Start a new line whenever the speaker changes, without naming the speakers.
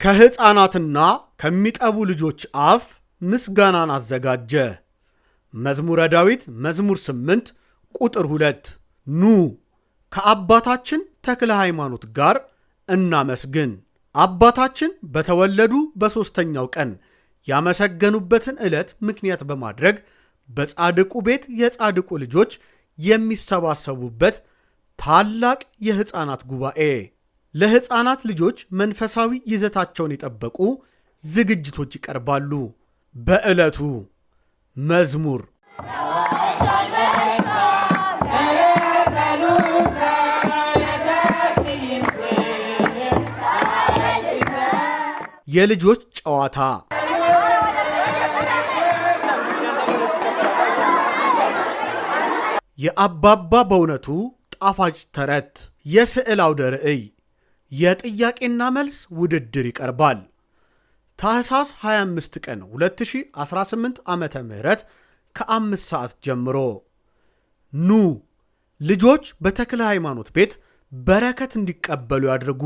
ከሕፃናትና ከሚጠቡ ልጆች አፍ ምስጋናን አዘጋጀ። መዝሙረ ዳዊት መዝሙር 8 ቁጥር 2 ኑ ከአባታችን ተክለ ሃይማኖት ጋር እናመስግን። አባታችን በተወለዱ በሦስተኛው ቀን ያመሰገኑበትን ዕለት ምክንያት በማድረግ በጻድቁ ቤት የጻድቁ ልጆች የሚሰባሰቡበት ታላቅ የሕፃናት ጉባኤ፣ ለሕፃናት ልጆች መንፈሳዊ ይዘታቸውን የጠበቁ ዝግጅቶች ይቀርባሉ። በዕለቱ መዝሙር፣ የልጆች ጨዋታ፣ የአባባ በእውነቱ ጣፋጭ ተረት፣ የስዕል አውደ ርዕይ፣ የጥያቄና መልስ ውድድር ይቀርባል። ታኅሳስ 25 ቀን 2018 ዓመተ ምህረት ከ5 ሰዓት ጀምሮ ኑ ልጆች በተክለ ሃይማኖት ቤት በረከት እንዲቀበሉ ያድርጉ።